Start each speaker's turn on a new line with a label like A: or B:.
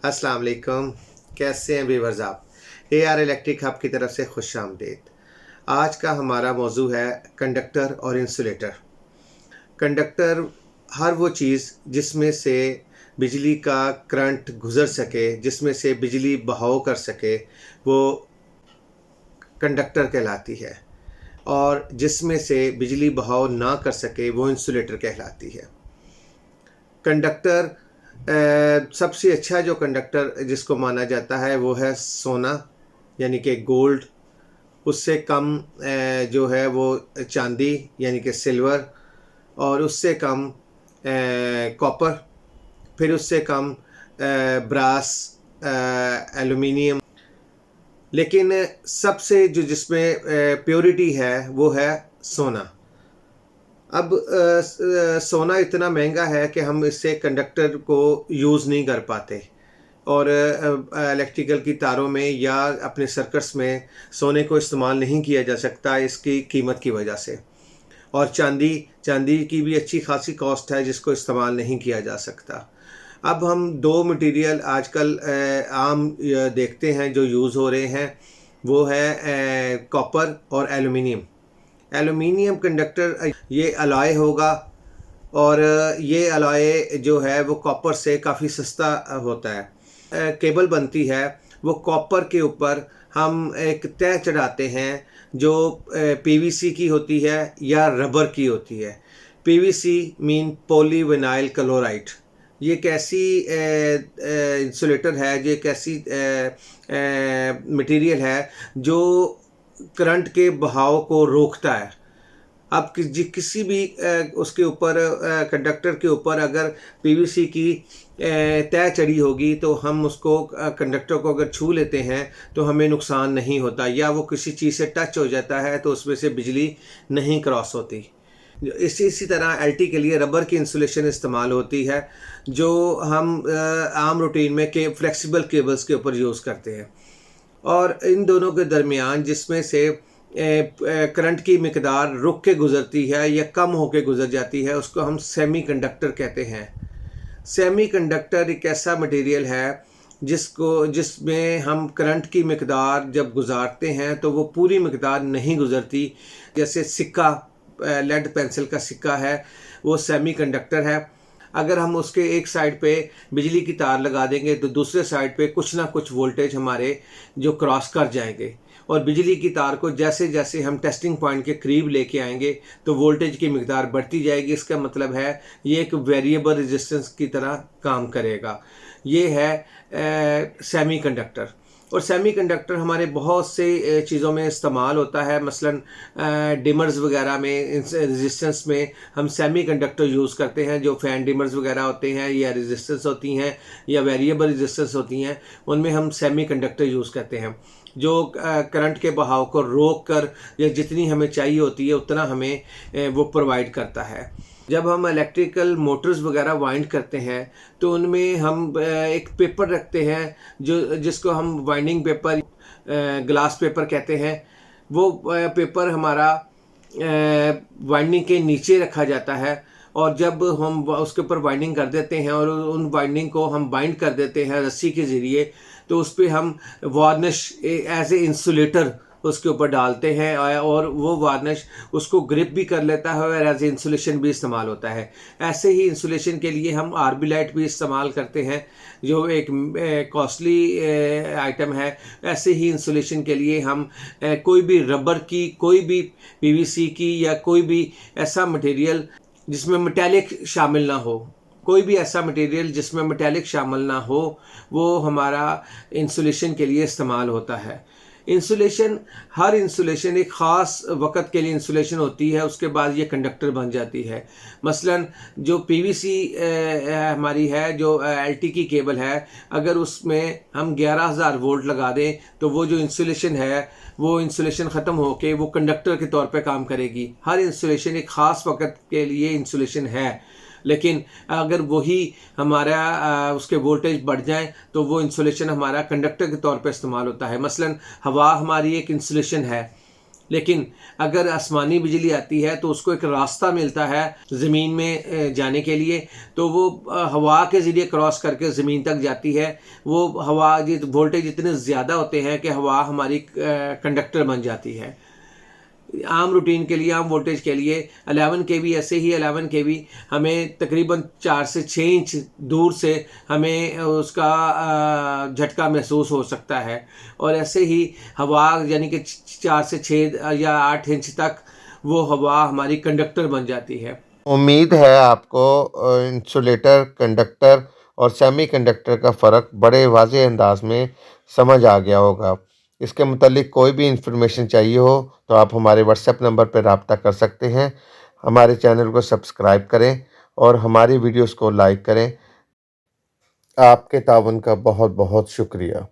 A: अस्सलाम वालेकुम। कैसे हैं व्यूअर्स आप? AR इलेक्ट्रिक हब की तरफ से खुश आमदीद। आज का हमारा मौजू है कंडक्टर और इंसुलेटर। कंडक्टर हर वो चीज़ जिसमें से बिजली का करंट गुज़र सके, जिसमें से बिजली बहाव कर सके, वो कंडक्टर कहलाती है, और जिसमें से बिजली बहाव ना कर सके वो इंसुलेटर कहलाती है। कंडक्टर सबसे अच्छा जो कंडक्टर जिसको माना जाता है वो है सोना, यानी कि गोल्ड। उससे कम जो है वो चांदी यानी कि सिल्वर, और उससे कम कॉपर, फिर उससे कम ब्रास, एल्युमिनियम। लेकिन सबसे जो जिसमें प्योरिटी है वो है सोना। अब सोना इतना महंगा है कि हम इससे कंडक्टर को यूज़ नहीं कर पाते, और इलेक्ट्रिकल की तारों में या अपने सर्किट्स में सोने को इस्तेमाल नहीं किया जा सकता इसकी कीमत की वजह से। और चांदी चांदी की भी अच्छी खासी कॉस्ट है जिसको इस्तेमाल नहीं किया जा सकता। अब हम दो मटेरियल आजकल आम देखते हैं जो यूज़ हो रहे हैं, वो है कॉपर और एलुमिनियम। एलुमिनियम कंडक्टर ये अलॉय होगा, और ये अलॉय जो है वो कॉपर से काफ़ी सस्ता होता है। केबल बनती है वो कॉपर के ऊपर हम एक तय चढ़ाते हैं जो पीवीसी की होती है या रबर की होती है। PVC mean polyvinyl chloride. ये एक ऐसी इंसुलेटर है, जो एक ऐसी मटेरियल है जो करंट के बहाव को रोकता है। अब किसी भी उसके ऊपर कंडक्टर के ऊपर अगर पीवीसी की तय चढ़ी होगी तो हम उसको कंडक्टर को अगर छू लेते हैं तो हमें नुकसान नहीं होता, या वो किसी चीज़ से टच हो जाता है तो उसमें से बिजली नहीं क्रॉस होती। इसी तरह एलटी के लिए रबर की इंसुलेशन इस्तेमाल होती है, जो हम आम रूटीन में फ्लेक्सिबल केबल्स के ऊपर यूज़ करते हैं। और इन दोनों के दरमियान जिसमें से करंट की मिकदार रुक के गुज़रती है या कम होके गुज़र जाती है, उसको हम सेमी कंडक्टर कहते हैं। सेमी कंडक्टर एक ऐसा मटेरियल है जिसमें हम करंट की मिकदार जब गुज़ारते हैं तो वो पूरी मिकदार नहीं गुज़रती। जैसे सिक्का, लेड पेंसिल का सिक्का है, वो सेमी कंडक्टर है। अगर हम उसके एक साइड पे बिजली की तार लगा देंगे तो दूसरे साइड पे कुछ ना कुछ वोल्टेज हमारे जो क्रॉस कर जाएंगे, और बिजली की तार को जैसे जैसे हम टेस्टिंग पॉइंट के करीब लेके आएंगे तो वोल्टेज की मिकदार बढ़ती जाएगी। इसका मतलब है ये एक वेरिएबल रेजिस्टेंस की तरह काम करेगा। ये है सेमी कंडक्टर। और सेमी कंडक्टर हमारे बहुत से चीज़ों में इस्तेमाल होता है, मसलन डिमर्स वगैरह में, रेजिस्टेंस में हम सेमी कंडक्टर यूज़ करते हैं। जो फ़ैन डिमर्स वगैरह होते हैं या रेजिस्टेंस होती हैं या वेरिएबल रेजिस्टेंस होती हैं, उनमें हम सेमी कंडक्टर यूज़ करते हैं, जो करंट के बहाव को रोक कर या जितनी हमें चाहिए होती है उतना हमें वो प्रोवाइड करता है। जब हम इलेक्ट्रिकल मोटर्स वगैरह वाइंड करते हैं तो उनमें हम एक पेपर रखते हैं जिसको हम वाइंडिंग पेपर, ग्लास पेपर कहते हैं। वो पेपर हमारा वाइंडिंग के नीचे रखा जाता है, और जब हम उसके ऊपर वाइंडिंग कर देते हैं और उन वाइंडिंग को हम बाइंड कर देते हैं रस्सी के ज़रिए, तो उस पर हम वार्निश एज ए इंसुलेटर उसके ऊपर डालते हैं, और वो वार्निश उसको ग्रिप भी कर लेता है और एज ए इंसुलेशन भी इस्तेमाल होता है। ऐसे ही इंसुलेशन के लिए हम आरबी लाइट भी इस्तेमाल करते हैं, जो एक कॉस्टली आइटम है। ऐसे ही इंसुलेशन के लिए हम कोई भी रबर की, कोई भी पीवीसी की, या कोई भी ऐसा मटेरियल जिसमें मेटालिक शामिल ना हो, कोई भी ऐसा मटेरियल जिसमें मेटालिक शामिल ना हो, वो हमारा इंसुलेशन के लिए इस्तेमाल होता है। हर इंसुलेशन एक ख़ास वक़्त के लिए इंसुलेशन होती है, उसके बाद ये कंडक्टर बन जाती है। मसलन जो पीवीसी हमारी है, जो एलटी की केबल है, अगर उसमें हम 11,000 वोल्ट लगा दें तो वो जो इंसुलेशन है वो इंसुलेशन ख़त्म होके वो कंडक्टर के तौर पे काम करेगी। हर इंसुलेशन एक ख़ास वक़्त के लिए इंसुलेशन है, लेकिन अगर वही हमारा उसके वोल्टेज बढ़ जाए तो वो इंसुलेशन हमारा कंडक्टर के तौर पे इस्तेमाल होता है। मसलन हवा हमारी एक इंसुलेशन है, लेकिन अगर आसमानी बिजली आती है तो उसको एक रास्ता मिलता है ज़मीन में जाने के लिए, तो वो हवा के ज़रिए क्रॉस करके ज़मीन तक जाती है। वो हवा वोल्टेज इतने ज़्यादा होते हैं कि हवा हमारी कंडक्टर बन जाती है। आम रूटीन के लिए, आम वोल्टेज के लिए 11 केवी, ऐसे ही 11 केवी हमें तकरीबन 4 से 6 इंच दूर से हमें उसका झटका महसूस हो सकता है। और ऐसे ही हवा यानी कि 4 से 6 या 8 इंच तक वो हवा हमारी कंडक्टर बन जाती है।
B: उम्मीद है आपको इंसुलेटर, कंडक्टर और सेमीकंडक्टर का फ़र्क बड़े वाज़ेह अंदाज में समझ आ गया होगा। इसके मुतालिक कोई भी इन्फॉर्मेशन चाहिए हो तो आप हमारे व्हाट्सएप नंबर पर रब्ता कर सकते हैं। हमारे चैनल को सब्सक्राइब करें और हमारी वीडियोस को लाइक करें। आपके ताउन का बहुत बहुत शुक्रिया।